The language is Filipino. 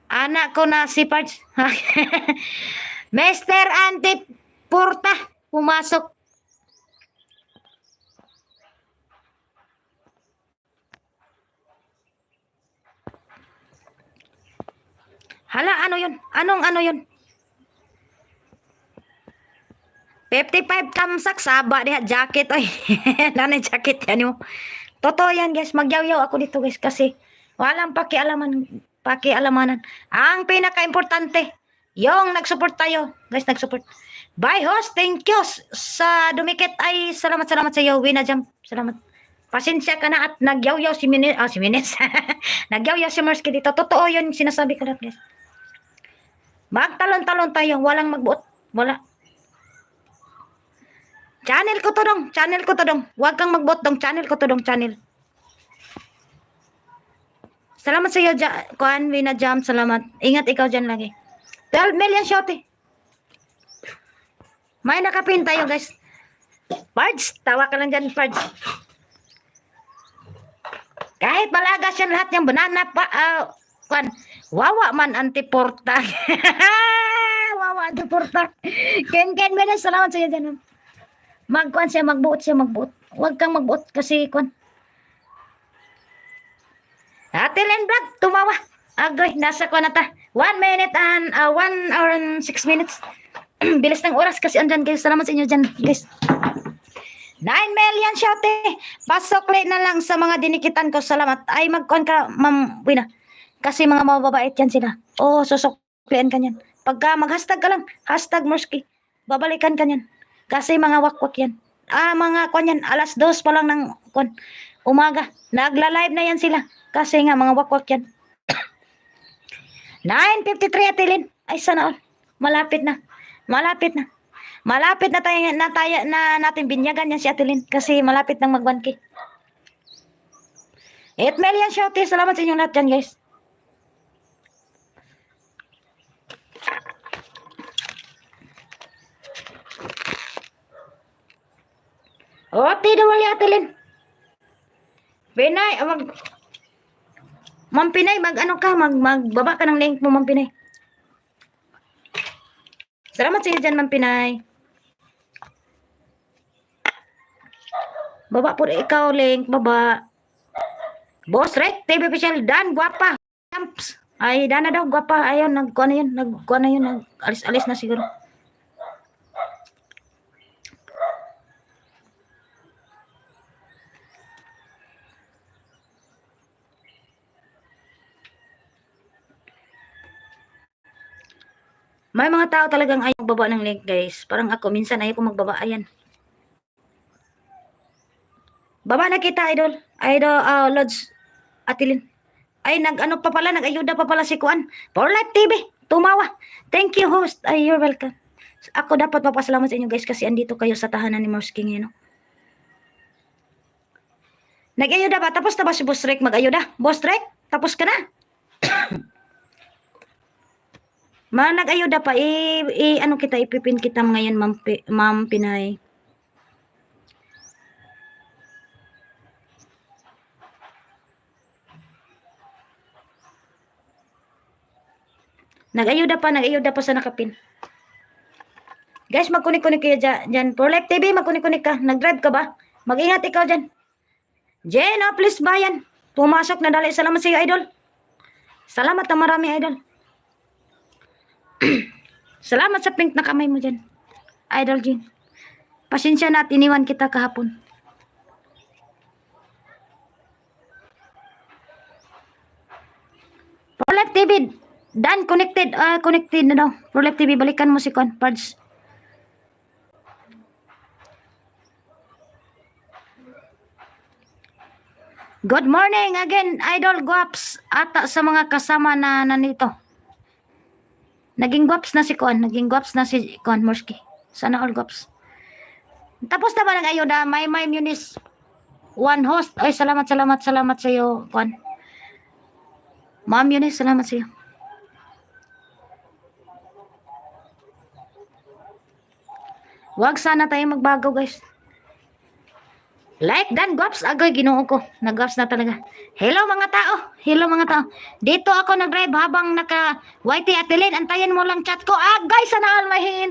Anak ko na si Pards. Mr. Auntie Porta, pumasok. Hala, ano yun? Anong ano yun? 55 tamsak, saba diha, jacket. Oy, nanay jacket yan yung. Totoo yan, guys. Magyaw-yaw ako dito, guys. Kasi walang pakialamanan. Ang pinaka-importante, yung nag-support tayo. Guys, nag-support. Bye, host. Thank you. Sa dumikit ay salamat sa iyo. Wina Jam. Salamat. Pasensya ka na at nagyaw-yaw si Minis. Si Minis. Nagyaw-yaw si Mersky dito. Totoo yun, sinasabi ko lahat, guys. Magtalon-talon tayo. Walang magbuot. Wala. Channel ko to dong. Channel ko to dong. Huwag kang magbuot dong. Channel ko to dong. Channel. Salamat sa iyo, Kuan, Wina Jam. Salamat. Ingat ikaw dyan lagi. 12 million shot eh. May nakapin tayo, guys. Pards, tawa ka lang dyan, Pards. Kahit malagas yan lahat yung banana pa, Kuan, wawa man antiporta. Wawa antiporta. Ken, Wina, salamat sa iyo dyan. Magkuan siya, magbuot. Huwag kang magbuot kasi, Kuan. Ate Len Vlog, tumawa. Agoy, nasa ko na ta. 1 minute and 1 hour and 6 minutes. Bilis ng oras kasi andyan, guys. Salamat sa inyo dyan, guys. 9 million shot eh. Pasokli na lang sa mga dinikitan ko. Salamat. Ay, magkuhan ka, Ma'am Wina. Kasi mga mababait yan sila. Oo, susuklian ka yan. Pagka mag-hashtag ka lang, hashtag Morsky, babalikan ka yan. Kasi mga wakwak yan. Mga kuhan yan, alas 2 pa lang ng kuhan. Umaga. Nagla-live na yan sila. Kasi nga, mga wakwak yan. 9:53 Atilin. Ay, sana all. Malapit na. Malapit na tayo na natin binyagan yan si Atilin. Kasi malapit nang mag-1K. 8 million shouty. Salamat sa inyong lahat dyan, guys. Tinuwal yung Atilin. Pinay, Ma'am Pinay, magbaba ka ng link mo, Ma'am Pinay. Salamat sa iyo dyan, Ma'am Pinay. Baba po ikaw, link, baba. Boss Rek, TV official, Dan, guwapa. Ay, Dan na daw, guwapa. Ayun, nagkuha na yun, alis na siguro. May mga tao talagang ayaw magbaba ng link, guys. Parang ako, minsan ayaw ko magbaba. Ayan. Baba na kita, idol. Lods. Atilin. Ay, nag-ayuda pa pala si Kuan. For Life TV. Tumawa. Thank you, host. Ay, you're welcome. Ako dapat papasalamat sa inyo, guys, kasi andito kayo sa tahanan ni Mouse King, Nag-ayuda ba? Tapos na ba si Boss Rek mag-ayuda? Boss Rek, tapos ka na? Nag-ayuda pa, ano kita, ipipin kita ngayon, Ma'am Pinay. Nag-ayuda pa sa nakapin. Guys, magkunik-kunik kayo dyan. For Life TV, magkunik-kunik ka. Nag-drive ka ba? Mag-ingat ikaw dyan. Jen, please bayan. Pumasok na dali. Salamat sa iyo, idol. Salamat na marami, idol. Salamat sa pink na kamay mo dyan. Idol Jen. Pasensya na at iniwan kita kahapon. For Life TV, Dan, connected. Connected na daw. For Life TV, balikan mo si Pards. Good morning again, Idol Guaps. Ata sa mga kasama na nandito. Naging guaps na si Morsky. Sana all guaps. Tapos na ba nag-ayuda? May Munis. One host. Ay, salamat sa iyo, Kuan. Ma'am Munis, salamat sa iyo. Huwag sana tayo magbago, guys. Like dan guwaps, agoy ginoo ko. Nag-guwaps na talaga. Hello mga tao. Hello mga tao. Dito ako nag-drive habang naka YT Atelin. Antayin mo lang chat ko. Agay, sana all may hihintay.